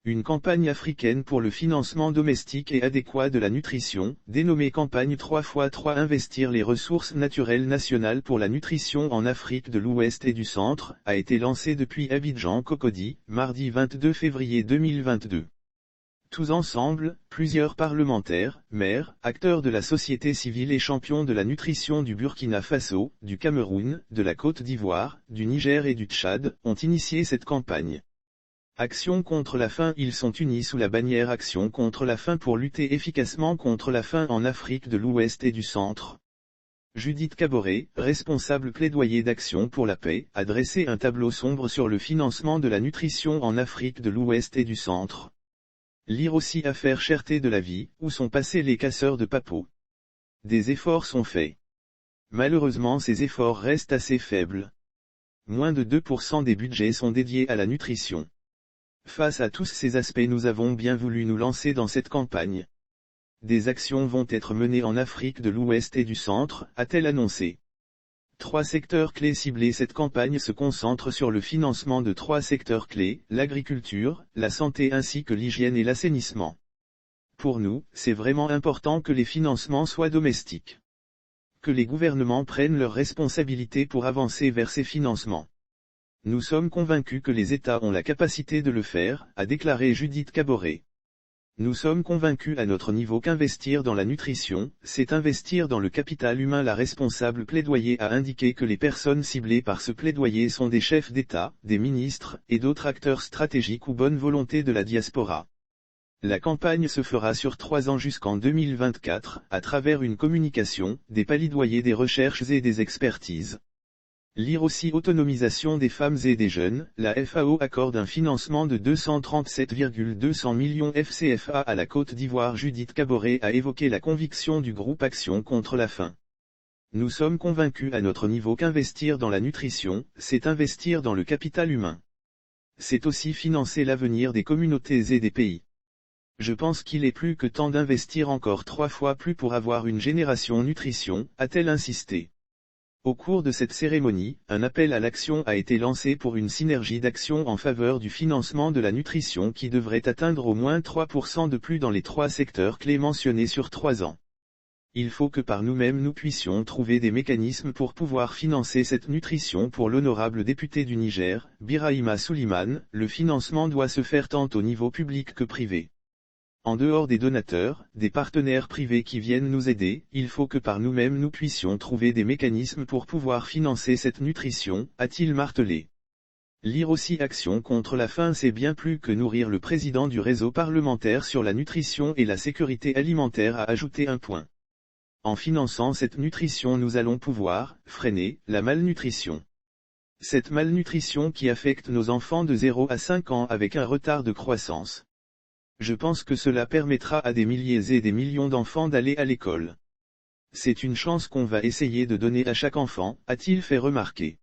Une campagne africaine pour le financement domestique et adéquat de la nutrition, dénommée campagne 3x3 Investir les ressources naturelles nationales pour la nutrition en Afrique de l'Ouest et du Centre, a été lancée depuis Abidjan Cocody, mardi 22 février 2022. Tous ensemble, plusieurs parlementaires, maires, acteurs de la société civile et champions de la nutrition du Burkina Faso, du Cameroun, de la Côte d'Ivoire, du Niger et du Tchad, ont initié cette campagne. Action contre la faim. Ils sont unis sous la bannière Action contre la faim pour lutter efficacement contre la faim en Afrique de l'Ouest et du Centre. Judith Kaboré, responsable plaidoyer d'Action pour la paix, a dressé un tableau sombre sur le financement de la nutrition en Afrique de l'Ouest et du Centre. Lire aussi Affaire cherté de la vie, où sont passés les casseurs de papeaux. Des efforts sont faits. Malheureusement ces efforts restent assez faibles. Moins de 2% des budgets sont dédiés à la nutrition. Face à tous ces aspects, nous avons bien voulu nous lancer dans cette campagne. Des actions vont être menées en Afrique de l'Ouest et du Centre, a-t-elle annoncé. 3 secteurs clés ciblés. Cette campagne se concentre sur le financement de 3 secteurs clés, l'agriculture, la santé ainsi que l'hygiène et l'assainissement. Pour nous, c'est vraiment important que les financements soient domestiques. Que les gouvernements prennent leurs responsabilités pour avancer vers ces financements. Nous sommes convaincus que les États ont la capacité de le faire, a déclaré Judith Kaboré. Nous sommes convaincus à notre niveau qu'investir dans la nutrition, c'est investir dans le capital humain. La responsable plaidoyer a indiqué que les personnes ciblées par ce plaidoyer sont des chefs d'État, des ministres, et d'autres acteurs stratégiques ou bonne volonté de la diaspora. La campagne se fera sur 3 ans jusqu'en 2024, à travers une communication, des plaidoyers, des recherches et des expertises. Lire aussi Autonomisation des femmes et des jeunes. La FAO accorde un financement de 237,200 millions FCFA à la Côte d'Ivoire. Judith Kaboré a évoqué la conviction du groupe Action contre la faim. Nous sommes convaincus à notre niveau qu'investir dans la nutrition, c'est investir dans le capital humain. C'est aussi financer l'avenir des communautés et des pays. Je pense qu'il est plus que temps d'investir encore 3 fois plus pour avoir une génération nutrition, a-t-elle insisté. Au cours de cette cérémonie, un appel à l'action a été lancé pour une synergie d'action en faveur du financement de la nutrition qui devrait atteindre au moins 3% de plus dans les 3 secteurs clés mentionnés sur 3 ans. Il faut que par nous-mêmes nous puissions trouver des mécanismes pour pouvoir financer cette nutrition. Pour l'honorable député du Niger, Birahima Souleymane, le financement doit se faire tant au niveau public que privé. En dehors des donateurs, des partenaires privés qui viennent nous aider, il faut que par nous-mêmes nous puissions trouver des mécanismes pour pouvoir financer cette nutrition, a-t-il martelé. Lire aussi Action contre la faim. C'est bien plus que nourrir. Le président du réseau parlementaire sur la nutrition et la sécurité alimentaire a ajouté un point. En finançant cette nutrition, nous allons pouvoir freiner la malnutrition. Cette malnutrition qui affecte nos enfants de 0 à 5 ans avec un retard de croissance. Je pense que cela permettra à des milliers et des millions d'enfants d'aller à l'école. C'est une chance qu'on va essayer de donner à chaque enfant, a-t-il fait remarquer.